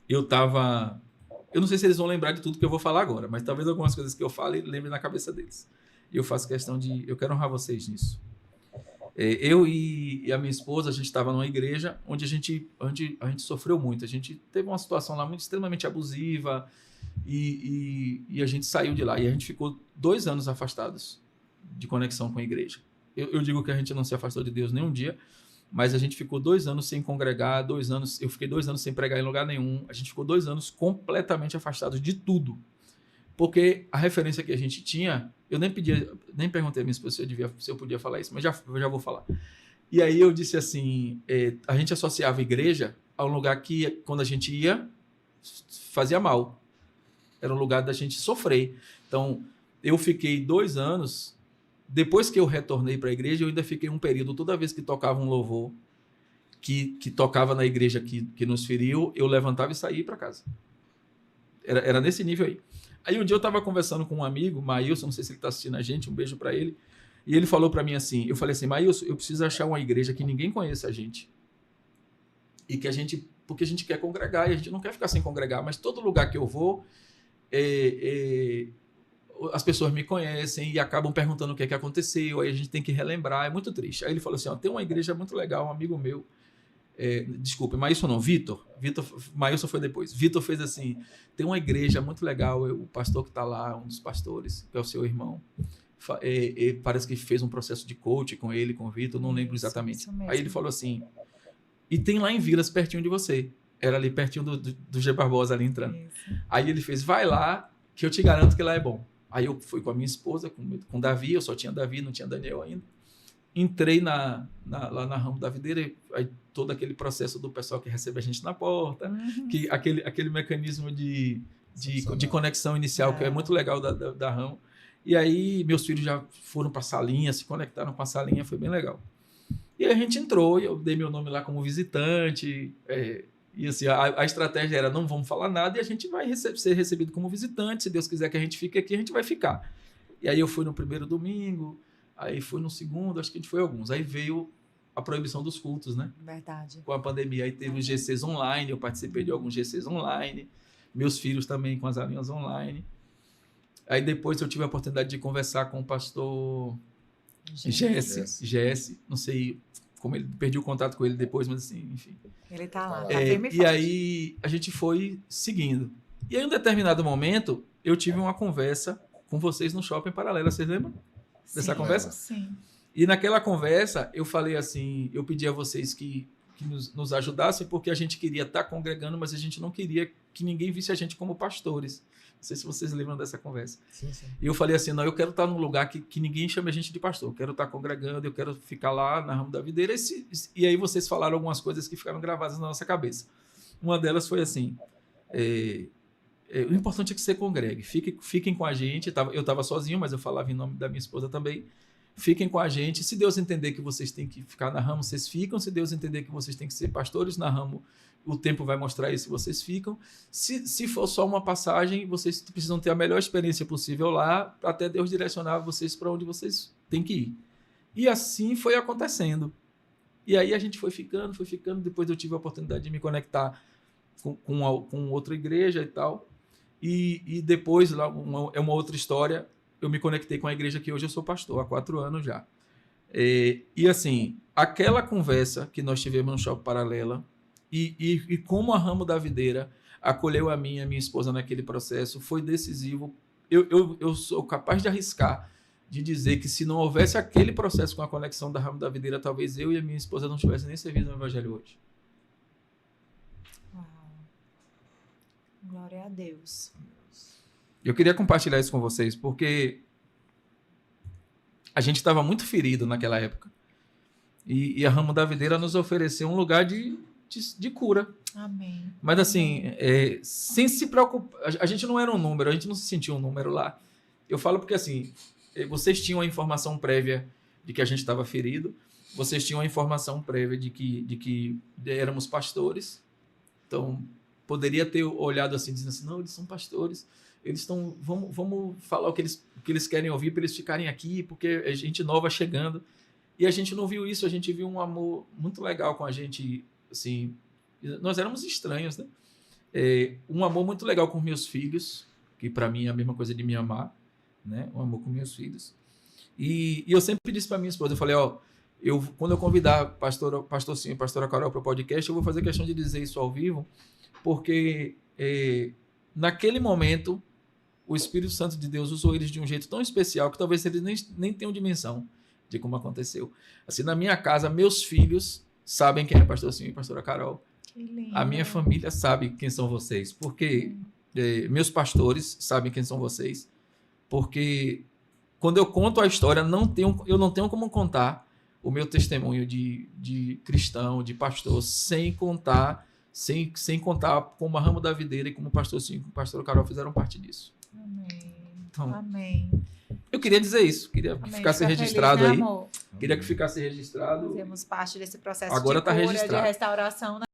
eu não sei se eles vão lembrar de tudo que eu vou falar agora, mas talvez algumas coisas que eu fale lembrem na cabeça deles. E eu faço questão eu quero honrar vocês nisso. Eu e a minha esposa, a gente estava numa igreja onde a gente sofreu muito. A gente teve uma situação lá muito extremamente abusiva e a gente saiu de lá. E a gente ficou 2 anos afastados de conexão com a igreja. Eu digo que a gente não se afastou de Deus nenhum dia, mas a gente ficou 2 anos sem congregar, 2 anos, eu fiquei 2 anos sem pregar em lugar nenhum, a gente ficou 2 anos completamente afastados de tudo, porque a referência que a gente tinha, eu nem perguntei a minha esposa se eu podia falar isso, mas eu já vou falar. E aí eu disse assim, a gente associava a igreja a um lugar que, quando a gente ia, fazia mal, era um lugar da gente sofrer. Então, eu fiquei 2 anos. Depois que eu retornei para a igreja, eu ainda fiquei um período, toda vez que tocava um louvor, que tocava na igreja que nos feriu, eu levantava e saía para casa. Era nesse nível aí. Aí um dia eu estava conversando com um amigo, Maílson, não sei se ele está assistindo a gente, um beijo para ele, e ele falou para mim assim, eu falei assim, Maílson, eu preciso achar uma igreja que ninguém conheça a gente, e porque a gente quer congregar, e a gente não quer ficar sem congregar, mas todo lugar que eu vou, as pessoas me conhecem e acabam perguntando o que é que aconteceu, aí a gente tem que relembrar, é muito triste. Aí ele falou assim, tem uma igreja muito legal, um amigo meu, desculpa, Maílson não, Maílson foi depois, Vitor fez assim, tem uma igreja muito legal, o pastor que está lá, um dos pastores, que é o seu irmão, parece que fez um processo de coach com ele, com o Vitor, não lembro exatamente. Aí ele falou assim, e tem lá em Vilas, pertinho de você, era ali pertinho do G. Barbosa ali entrando. Isso. Aí ele fez, vai lá, que eu te garanto que lá é bom. Aí eu fui com a minha esposa, com Davi, eu só tinha Davi, não tinha Daniel ainda. Entrei lá na Ramo da Videira, aí todo aquele processo do pessoal que recebe a gente na porta, que aquele mecanismo de conexão inicial, que é muito legal da Ramo. E aí meus filhos já foram para a salinha, se conectaram com a salinha, foi bem legal. E aí a gente entrou, e eu dei meu nome lá como visitante, e assim, a estratégia era, não vamos falar nada e a gente vai ser recebido como visitante, se Deus quiser que a gente fique aqui, a gente vai ficar. E aí eu fui no primeiro domingo, aí fui no segundo, acho que a gente foi alguns. Aí veio a proibição dos cultos, né? Verdade. Com a pandemia, aí teve os GCs online, eu participei de alguns GCs online, meus filhos também com as alinhas online. Aí depois eu tive a oportunidade de conversar com o pastor GS, não sei como ele, perdi o contato com ele depois, mas assim, enfim. Ele tá lá, tá firme e forte. E aí a gente foi seguindo. E aí, em um determinado momento, eu tive uma conversa com vocês no Shopping Paralela. Vocês lembram dessa conversa? Sim. E naquela conversa, eu falei assim, eu pedi a vocês que nos ajudassem, porque a gente queria estar congregando, mas a gente não queria que ninguém visse a gente como pastores. Não sei se vocês lembram dessa conversa. Sim. E eu falei assim, não, eu quero estar num lugar que ninguém chame a gente de pastor. Eu quero estar congregando, eu quero ficar lá na Ramo da Videira. E aí vocês falaram algumas coisas que ficaram gravadas na nossa cabeça. Uma delas foi assim, o importante é que você congregue. Fiquem com a gente. Eu estava sozinho, mas eu falava em nome da minha esposa também. Fiquem com a gente. Se Deus entender que vocês têm que ficar na Ramo, vocês ficam. Se Deus entender que vocês têm que ser pastores na Ramo, o tempo vai mostrar isso, vocês ficam. Se for só uma passagem, vocês precisam ter a melhor experiência possível lá, até Deus direcionar vocês para onde vocês têm que ir. E assim foi acontecendo. E aí a gente foi ficando. Depois eu tive a oportunidade de me conectar com outra igreja e tal. E depois, lá, é uma outra história, eu me conectei com a igreja que hoje eu sou pastor, há 4 anos já. E assim, aquela conversa que nós tivemos no Shopping Paralela, e como a Ramo da Videira acolheu a mim e a minha esposa naquele processo, foi decisivo. Eu sou capaz de arriscar, de dizer que se não houvesse aquele processo com a conexão da Ramo da Videira, talvez eu e a minha esposa não tivessem nem servido no Evangelho hoje. Uau. Glória a Deus. Eu queria compartilhar isso com vocês, porque a gente estava muito ferido naquela época. E a Ramo da Videira nos ofereceu um lugar de cura. Amém. Mas assim, sem se preocupar, a gente não era um número, a gente não se sentia um número lá. Eu falo porque assim, vocês tinham a informação prévia de que a gente estava ferido, vocês tinham a informação prévia de que éramos pastores, então poderia ter olhado assim, dizendo assim, não, eles são pastores, eles estão, vamos falar o que eles querem ouvir para eles ficarem aqui, porque é gente nova chegando. E a gente não viu isso, a gente viu um amor muito legal com a gente, assim, nós éramos estranhos, né? um amor muito legal com meus filhos, que para mim é a mesma coisa de me amar, né? Um amor com meus filhos. E eu sempre disse para minha esposa, eu falei, quando eu convidar pastor Sim e pastora Carol para o podcast, eu vou fazer questão de dizer isso ao vivo, porque naquele momento o Espírito Santo de Deus usou eles de um jeito tão especial que talvez eles nem tenham dimensão de como aconteceu. Assim, na minha casa, meus filhos sabem quem é pastor Sim e pastora Carol. Que lindo. A minha família sabe quem são vocês, porque meus pastores sabem quem são vocês, porque quando eu conto a história, eu não tenho como contar o meu testemunho de cristão, de pastor, sem contar como a Ramo da Videira e como o pastor Sim e o pastor Carol fizeram parte disso. Amém. Então, Amém. eu queria dizer isso, queria que Amém. ficasse Fica registrado feliz, né, aí. amor? Queria que ficasse registrado. Fazemos parte desse processo Agora de tá cura, registrado. de restauração, né?